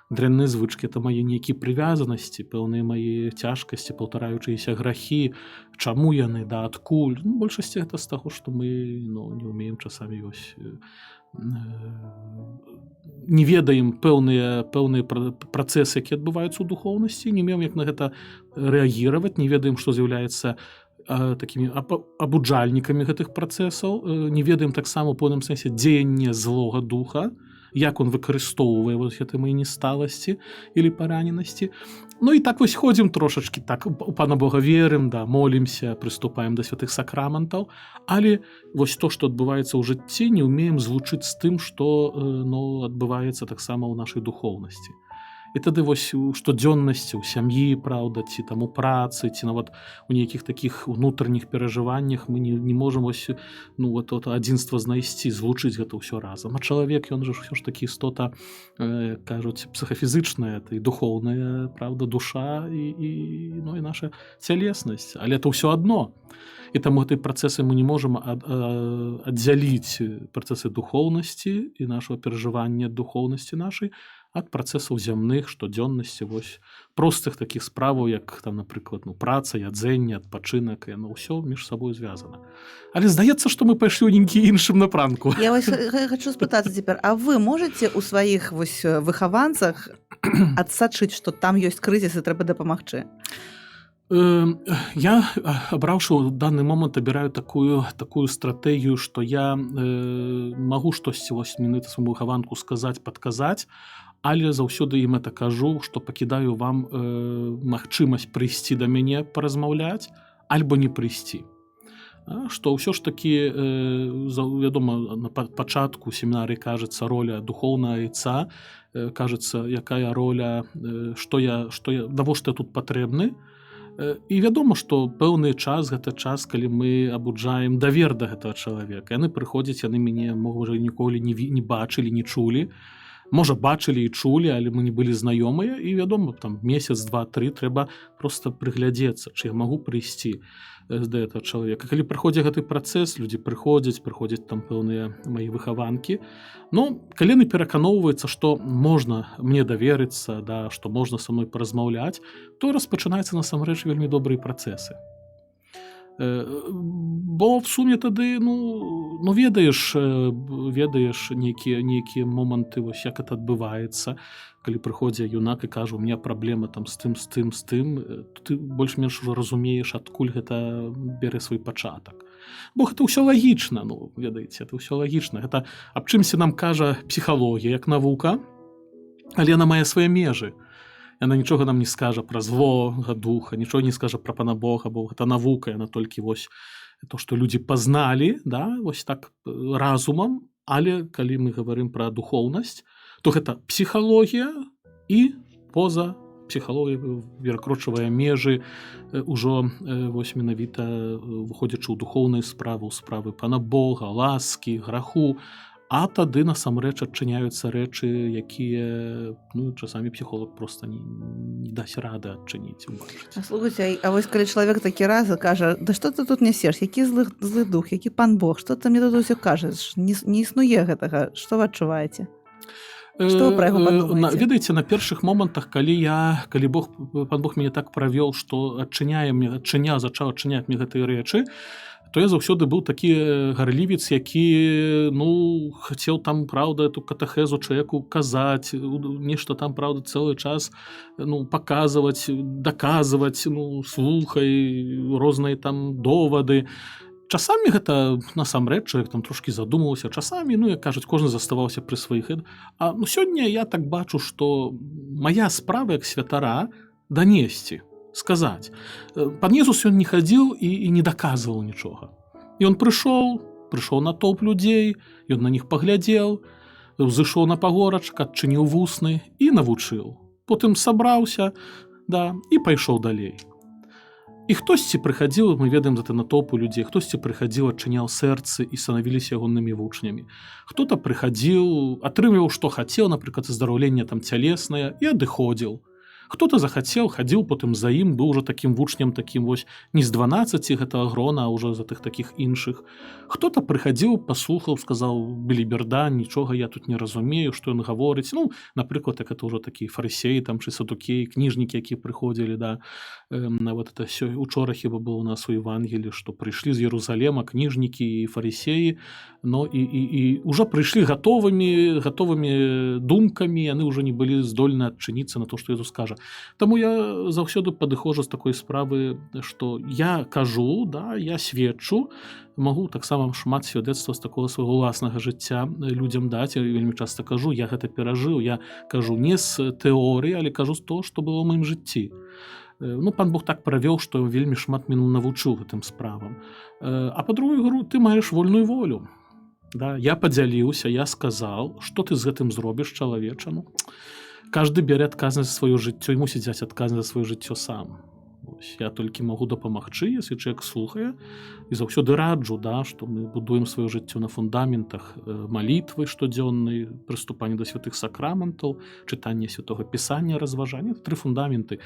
Дрэнныя звычкі — это мае нейкія прывязанасці, пэўныя мае цяжкасці, паўтараючыся грахі, чаму яны, адкуль. Большасці гэта з таго, што мы не ўмеем часамі не ведаем пэўныя працэсы, якія адбываюцца ў духоўнасці, не умеем, як на гэта рэагіраваць, не ведаем, што з'яўляецца такімі абуджальнікамі гэтых працэсаў, не ведаем таксама ў пэўным сэнсе дзеянне злога духа, як он выкарыстоўвае гэты мае несталасці или параненасці. Ну і так вось ходзім трошачкі, так у Пана Бога верым, молімся, прыступаем да святых сакраментаў, але вось то, што адбываецца ў жыцці, не ўмеем злучыць з тым, што адбываецца таксама ў нашай духоўнасці. І тады вось у штодзённасці, у сям'і, праўда, ці там у працы, ці нават у нейкіх такіх унутраных перажываннях мы не можам вось адзінства знайсці, злучыць гэта ўсё разам. А чалавек, ён жа ўсё ж такі істота, кажуць, псіхафізычная, і духоўная, праўда, душа і наша цялеснасць. Але это ўсё адно. І таму гэтыя працэсы мы не можам аддзяліць працэсы духоўнасці і нашага перажывання духоўнасці нашай ад працэсаў зямных, штодзённасці, вось простых такіх справаў, як там, напрыклад, праца, ядзенне, адпачынак, яно ўсё між сабой звязана. Але здаецца, што мы пайшлі ў нейкі іншым напрамку. Я вось хочу спытацца цяпер, а вы можаце ў сваіх вось выхаванцах адсачыць, што там ёсць крызіс і трэба дапамагчы? Я, абраўшы ў данный момант, абіраю такую стратэгію, што я магу штосьці вось менавіта свайму выхаванку сказаць, падказаць, але заўсёды ім это кажу, што пакідаю вам магчымасць прыйсці да мяне паразмаўляць альбо не прыйсці. Што ўсё ж такі, вядома, на пачатку семінарыі кажацца роля духоўнага айца, кажацца, якая роля, навошта я тут патрэбны. І вядома, што пэўны час, гэта час, калі мы абуджаем давер да гэтага чалавека. Яны прыходзяць, яны мяне, можа, ніколі не бачылі, не чулі. Можа, бачылі і чулі, але мы не былі знаёмыя. І вядома, там месяц, 2-3 трэба проста прыглядзецца, чи я магу прыйсці да гэтага чалавека. Калі прыходзіць гэты працэс, людзі прыходзяць там пэўныя мае выхаванкі. Калі яны пераканоўваюцца, што можна мне даверыцца, што можна са мной паразмаўляць, то распачынаюцца насамрэч вельмі добрыя працэсы. Бо в суме тады, ведаеш нейкія моманты, вось як это адбываецца, калі прыходзіць юнак і кажа, у меня праблема там з тым, ты больш-менш ужо разумееш, адкуль гэта бярэ свой пачатак. Бо гэта ўсё лагічна, ведаеце, это ўсё лагічна. Гэта аб чымся нам кажа псіхалогія, як навука, але яна мае свае межы. Яна нічога нам не скажа пра злога духа, нічога не скажа пра Пана Бога, бо гэта навука, яна толькі вось то, што людзі пазналі, вось так разумам, але калі мы гаварым пра духоўнасць, то гэта псіхалогія і поза псіхалогія перакрочвае межы ўжо вось менавіта выходзячы ў духоўныя справы, у справы Пана Бога, ласкі, граху. А тады насамрэч адчыняюцца рэчы, якія часамі псіхолог проста не дасць рады адчыніць, убачыць. Слухайце, а вось калі чалавек такі раз кажа: да што ты тут нясеш, які злы дух, які пан Бог, што ты мне тут усё кажаш, не існуе гэтага, што вы адчуваеце? Што вы пра яго падумаеце? Ведаеце, на першых момантах, калі пан Бог мяне так правёл, што зачаў адчыняць мне гэтыя рэчы, то я заўсёды быў такі гарлівец, які хацеў там, праўда, эту катэхезу чалавеку казаць, нешта там, праўда, цэлы час паказваць, даказваць, слухай, розныя там довады. Часамі гэта насамрэч чалавек там трошкі задумаўся, часамі, як кажуць, кожны заставаўся пры сваіх. А сёння я так бачу, што мая справа як святара данесці, сказаць. Пан Езус ён не хадзіў і не даказваў нічога. Ён прыйшоў на топ людзей, ён на них паглядзеў, зышоў на пагорачак, адчыніў вусны і навучыў. Потым сабраўся, і пайшоў далей. І хтосьці прыхадзіў, мы ведаем за натоўпу людзей, хтосьці прыхадзіў, адчыняў сэрцы і станавіліся ягонымі вучнямі. Хто-то прыхадзіў, атрымліваў, што хацеў, напрыклад, здараўленне там цялеснае, і адыходзіў. Хто-то захацеў, хадзіў потым за ім, быў ужо такім вучнем, такім вось не з 12 гэтага грона, а ўжо за тых такіх іншых. Хто-то прыхадзіў, паслухаў, сказаў: біліберда, нічога я тут не разумею, што ён гаворыць. Напрыклад, як это ўжо такія фарысеі там, ці садукеі, кніжнікі, якія прыходзілі, вот это учора хіба было у нас у Евангелі, што прыйшлі з Єрусалема кніжнікі і фарысеі, і ўжо прыйшлі гатовымі думкамі, яны ўжо не былі здольны адчыніцца на то, што Езус кажа. Таму я заўсёды падыходжу з такой справы, што я кажу, я сведчу, магу таксама шмат свядоцтва з такого свайго ўласнага жыцця людзям даць. Я вельмі часта кажу, я гэта перажыў, я кажу не з тэорыі, але кажу з того, што было ў маім жыцці. Пан Бог так правёў, што вельмі шмат мяне навучыў гэтым справам. А па-другое, ты маеш вольную волю. Я падзяліўся, я сказаў, што ты з гэтым зробіш, чалавеча. Каждый бярэ адказнасць за сваё жыццё і мусіць взяць адказнасць за сваё жыццё сам. Я толькі магу дапамагчы, если чалавек слухае, і заўсёды раджу, што мы будуем сваё жыццё на фундаментах малітвы штодзённай, прыступання да святых сакраментаў, чытання святога пісання, разважання. 3 фундаменты.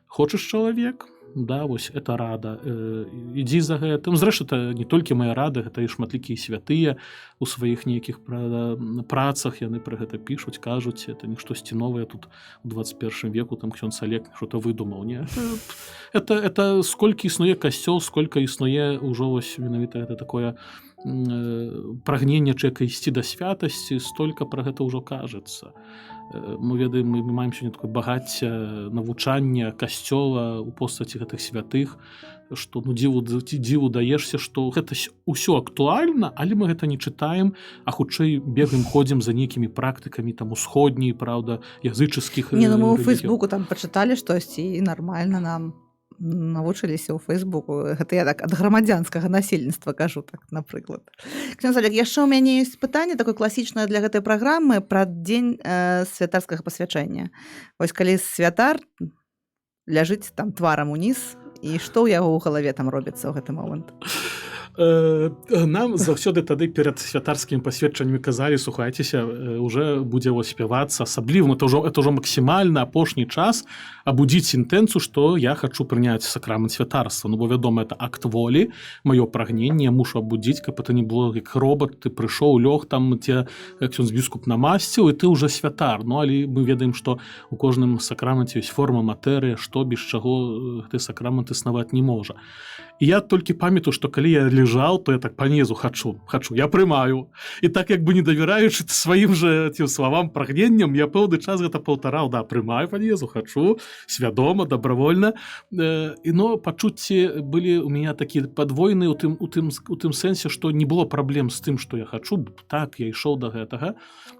Хочаш чалавек? Вось это рада. Ідзі за гэтым. Зрэшты, это не толькі моя рада, гэта і шматлікія святыя у сваіх нейкіх працах, яны пра гэта пішуць, кажуць, это не штосьці новае тут у 21 веку, там ксёндз Олег што-то выдумаў. Не? Это сколькі існуе касцёл, сколькі існуе ўжо вось менавіта гэта такое прагненне чалавека ісці да святасці, столькі пра гэта ўжо кажацца. Мы ведаем, мы маем сёння такое багацце навучання касцёла ў постаці гэтых святых, што дзіву даешся, што гэта ўсё актуальна, але мы гэта не чытаем, а хутчэй бегаем, ходзім за нейкімі практыкамі там усходняй, праўда, язычаскіх. Мы ў Фейсбуку там пачыталі штосьці і нармальна нам навучыліся ў Фейсбуку. Гэта я так ад грамадзянскага насельніцтва кажу, так, напрыклад. Ксёндз Олег, яшчэ ў мяне ёсць пытанне такое класічнае для гэтай праграмы пра дзень святарскага пасвячэння. Вось калі святар ляжыць там тварам уніз, і што ў яго ў галаве там робіцца ў гэты момант? Нам заўсёды тады перад святарскімі пасведчаннямі казалі: слухайцеся, уже будзе спявацца, асабліва это ўжо максімальна апошні час абудзіць інтэнцыю, што я хачу прыняць сакрамент святарства. Бо вядома, это акт волі, маё прагненне, я мушу абудзіць, каб это не было як робот, ты прыйшоў, лёг там, ці ксёндз біскуп намасціў, і ты ўжо святар. Але мы ведаем, што у кожным сакраменце ёсць форма матэрыя, што без чаго гэты сакрамент існаваць не можа. І я толькі памятаю, што калі я лежаў, то я так Пан Езу хачу, я прымаю. І так як бы не давяраючы сваім жа тым словам, прагненням, я пэўны час гэта паўтараў, прымаю, Пан Езу, хачу, свядома, добравольна. Но пачуцці былі у мяне такія падвойныя у тым сэнсе, што не было праблем з тым, што я хачу. Так, я ішоў да гэтага,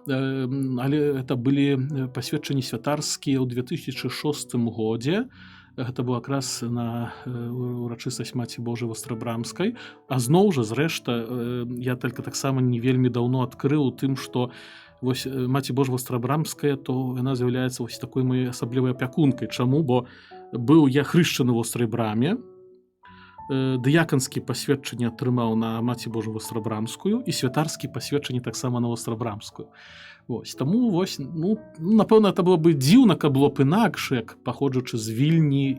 але гэта былі пасведчанні святарскія ў 2006 годзе. Гэта было якраз на урачыстасць Маці Божай Вострабрамскай. А зноў жа, зрэшта, я толькі таксама не вельмі даўно адкрыў тым, што вось Маці Божа Вострабрамская, то яна з'яўляецца вось такой моей асаблівай апякункай. Чаму? Бо быў я хрышчаны ў Вострай Браме, дыяканскі пасведчанне атрымаў на Маці Божу Вострабрамскую і святарскі пасведчанне таксама на Вострабрамскую. Вось, таму вось, ну, напэўна, это было бы дзіўна, каб было б інакш, як паходжучы з Вільні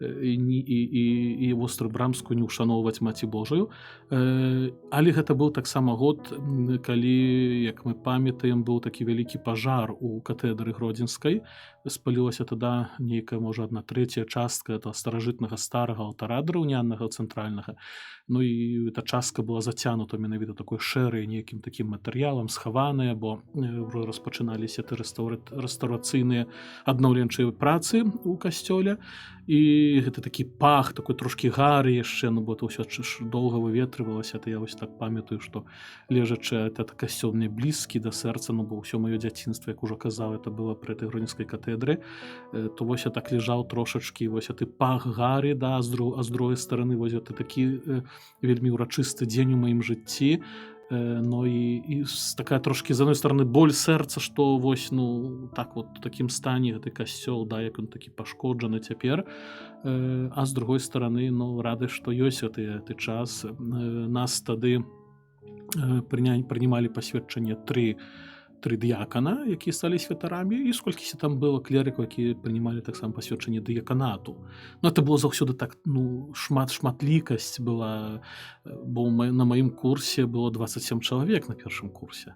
і Вострабрамскую не ўшаноўваць Маці Божаю. Але гэта быў таксама год, калі, як мы памятаем, быў такі вялікі пажар у катэдры Гродзенскай. Спалілася тада нейкая, можа, 1/3 частка этого старажытнага старага алтара драўнянага цэнтральнага. Ну і эта частка была зацянута менавіта такой шэрай нейкім такім матэрыялам, схаваная, бо ўжо распачыналіся рэстаўрацыйныя аднаўленчыя працы ў касцёле. І гэта такі пах, такой трошкі гары яшчэ, ну бо это ўсё доўга выветрывалася. То я вось так памятаю, што лежачы этот касцёл мне блізкі да сэрца, ну бо ўсё маё дзяцінства, як ужо казаў, это было пры этой Гродзенскай катедры, то вось я так лежаў трошачкі, вось ты пах гары, да, а з другой стороны вось это такі вельмі ўрачысты дзень у маім жыцці. Ну і такая трошкі, з адной стороны, боль сэрца, што вось, ну, так вот, у такім стане гэты касцёл, да, як ён такі пашкоджаны цяпер, а з другой стороны, ну, рады, што ёсць гэты час. Нас тады прынімалі пасведчанне три дыякана, якія сталі святарамі, і сколькіся там было клерыкаў, якія прынімалі таксама пасведчанне дыяканату. Ну, это было заўсёды так, ну, шматлікасць была, бо на маім курсе было 27 чалавек на першым курсе.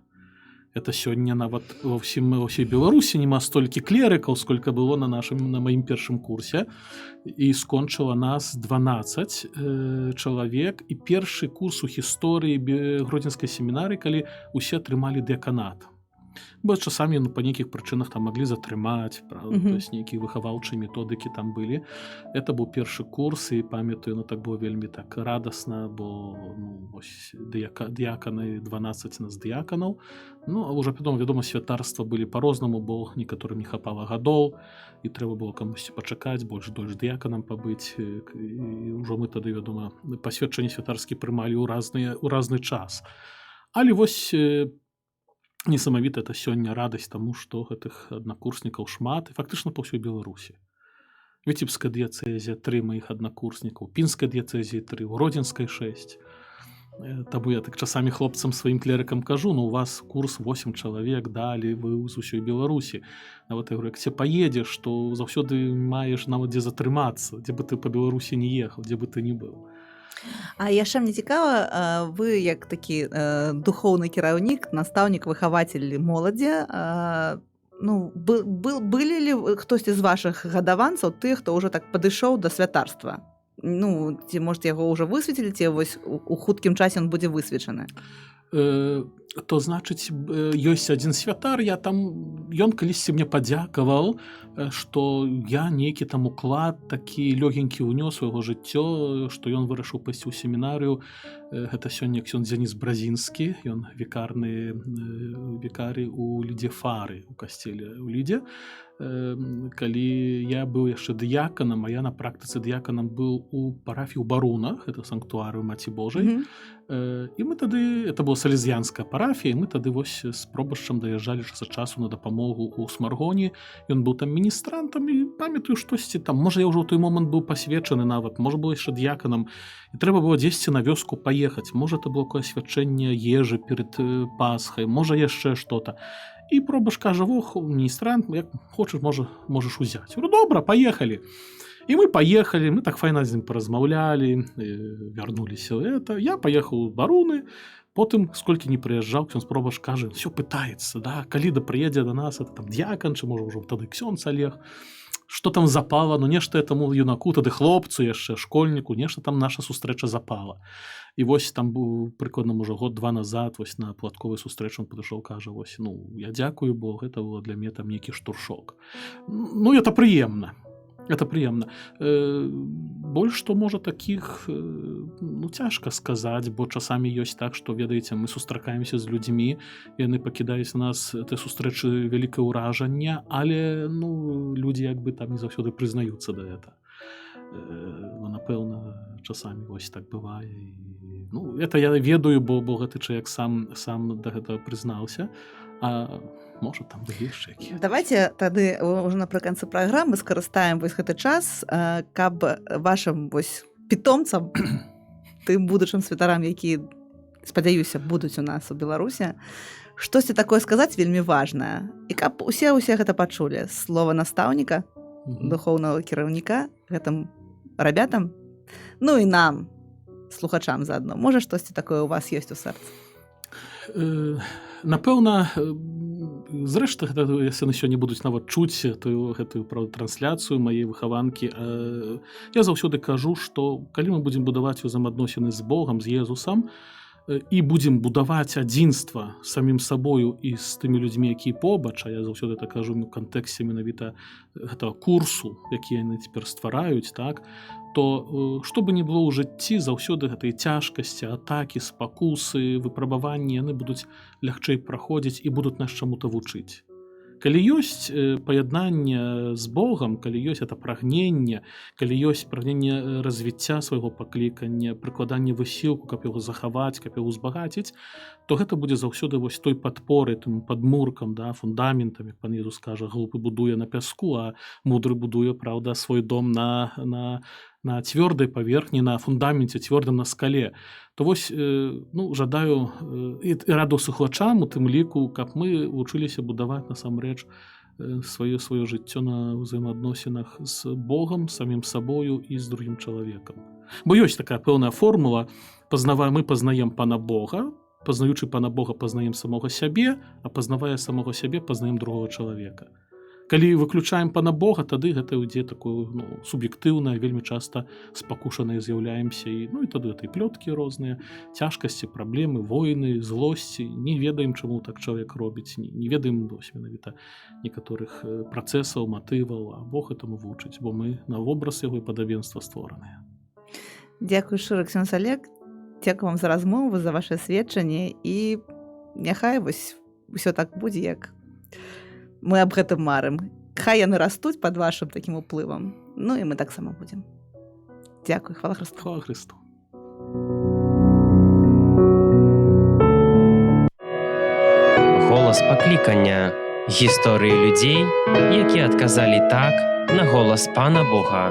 Это сёння нават ва ўсёй Беларусі няма столькі клерыкаў, сколько было на маім першым курсе, і скончыла нас 12 чалавек, і першы курс у гісторыі Гродзенскай семінарыі, калі усе атрымалі дыяканат. Бо часамі, ну, па нейкіх прычынах там маглі затрымаць, правда, то есть нейкія выхаваўчыя методыкі там былі. Это быў першы курс, і памятаю, ну, так было вельмі так радасна, бо, ну, вось дыяканы, 12 нас дыяканаў. Ну, а ўжо потом, вядома, святарства былі па-рознаму, бо некаторым не хапала гадоў, і трэба было камусьці пачакаць, больш дыяканам пабыць. І ўжо мы тады, вядома, пасведчанне святарскі прымалі ў разны час. Але вось несамавіта это сёння радасць таму, што гэтых аднакурснікаў шмат, і фактычна па ўсёй Беларусі. Віцебская дыяцэзія 3 маіх аднакурснікаў, Пінская дыяцэзія 3, Гродзенскай 6. Таму я так часамі хлопцам сваім клерыкам кажу, ну, у вас курс 8 чалавек, далі вы з усёй Беларусі. Нават я говорю, як ти паедзеш, то заўсёды маеш нават дзе затрымацца, дзе бы ты па Беларусі не ехаў, дзе бы ты не быў. А яшчэ мне цікава, вы як такі духоўны кіраўнік, настаўнік, выхавацель моладзі, ну, былі ли хтосьці з вашых гадаванцаў тых, хто ўжо так падышоў да святарства? Ну, ці, можа, яго ўжо высветлілі, ці вось у хуткім часе ён будзе высвечаны? То значыць, ёсць адзін святар, ён калісьці мне падзякаваў, што я нейкі там уклад такі лёгенькі ўнёс у яго жыццё, што ён вырашыў пайсці ў семінарыю. Гэта сёння ксёндз Дзяніс Бразінскі, ён вікарый у Лідзе Фары, у касцеле ў Лідзе. Калі я быў яшчэ дыяканам, а я на практыцы дыяканам быў у парафіі ў Барунах, гэта санктуарыю Маці Божай. І мы тады, это была салезіянская парафія, і мы тады вось з пробашчам даязджалі час ад часу на дапамогу ў Смаргоні. Ён быў там міністрантам, і памятаю штосьці там, можа, я ўжо ў той момант быў пасвечаны нават, можа, было яшчэ дыяканам, і трэба было дзесьці на вёску паехаць, можа, это было какое свячэнне ежы перад Пасхай, можа, яшчэ што-то. І пробаш кажа, ох, міністрант, як хочаш, можаш узяць. Я говорю, добра, паехалі. І мы паехалі, мы так файна з ім паразмаўлялі, вярнуліся это. Я паехаў у Баруны, потым, сколькі не прыязджаў, ксёндз пробаш кажа, всё пытаецца, да, калі да прыедзе да нас, это там дьякан, чи, можа, ўжо тады ксёндз Олег. Што там запала, ну нешта этому юнаку, тады хлопцу яшчэ, школьніку, нешта там наша сустрэча запала. І вось там быў прыкладна, можа, год-два назад, вось на платковай сустрэчы он падышоў, кажа, вось, ну, я дзякую, бо гэта было для мяне там нейкі штуршок. Ну, это прыемна. Это прыемна. Больш што, можа, такіх, ну, цяжка сказаць, бо часамі ёсць так, што, ведаеце, мы сустракаемся з людзьмі, яны пакідаюць на нас этой сустрэчы вялікае ўражанне, але, ну, людзі як бы там не заўсёды прызнаюцца да гэта. Ну, напэўна, часамі вось так бывае. Ну, это я ведаю, бо гэты чалавек сам да гэтага прызнаўся, а можа, там яшчэ які. Давайте тады ўжо напрыканцы праграмы скарыстаем вось гэты час, каб вашым вось питомцам, тым будучым святарам, які, спадзяюся, будуць у нас у Беларусі, штосьці такое сказаць вельмі важнае. І каб усе гэта пачулі. Слова настаўніка, духоўнага кіраўніка гэтым рабятам, ну і нам, слухачам заадно. Можа, штосьці такое у вас ёсць у сэрцы? Напэўна, зрэшты, яны сёння будуць нават чуць гэтую трансляцыю маей выхаванкі. Я заўсёды кажу, што калі мы будзем будаваць узаемаадносіны з Богам, з Езусам, і будзем будаваць адзінства самім сабою і з тымі людзьмі, якія побач, а я заўсёды так кажу у кантэксце менавіта гэтага курсу, які яны цяпер ствараюць, так, то што бы ні было ў жыцці, заўсёды гэтыя цяжкасці, атакі, спакусы, выпрабаванні, яны будуць лягчэй праходзіць і будуць нас чаму-то вучыць. Калі ёсць паяднанне з Богам, калі ёсць это прагненне, калі ёсць прагненне развіцця свайго паклікання, прыкладанне высілку, каб яго захаваць, каб яго узбагаціць, то гэта будзе заўсёды вось той падпорай, тым падмуркам, да, фундаментам, як пан Езус кажа, глупы будуе на пяску, а мудры будуе, праўда, свой дом на цвёрдай паверхні, на фундаменце, цвёрдым на скале. То вось, жадаю і раду слухачам у тым ліку, каб мы вучыліся будаваць насамрэч сваё жыццё на ўзаемаадносінах з Богам, самім сабою і з другім чалавекам. Бо ёсць такая пэўная формула, мы пазнаем Пана Бога, пазнаючы Пана Бога, пазнаем самога сябе, а пазнавая самога сябе, пазнаем другога чалавека. Калі выключаем Пана Бога, тады гэта ідзе такое суб'ектыўнае, вельмі часта спакушанае з'яўляемся, і тады гэта і плёткі розныя, цяжкасці, праблемы, войны, злосці, не ведаем, чаму так чалавек робіць, не ведаем менавіта некаторых працэсаў, матываў, а Бог этаму вучыць, бо мы на вобраз яго і падабенства створаныя. Дзякуй шчыра, ксёндз Олег, дзякуй вам за размову, за ваше сведчанне, і няхай вось усё так будзе, як мы аб гэтым марым. Хай яны растуць пад вашым такім уплывам. Ну і мы таксама будзем. Дзякуй, хвала Хрысту. Хвала Хрысту. Голас паклікання. Гісторыі людзей, якія адказалі так на голас Пана Бога.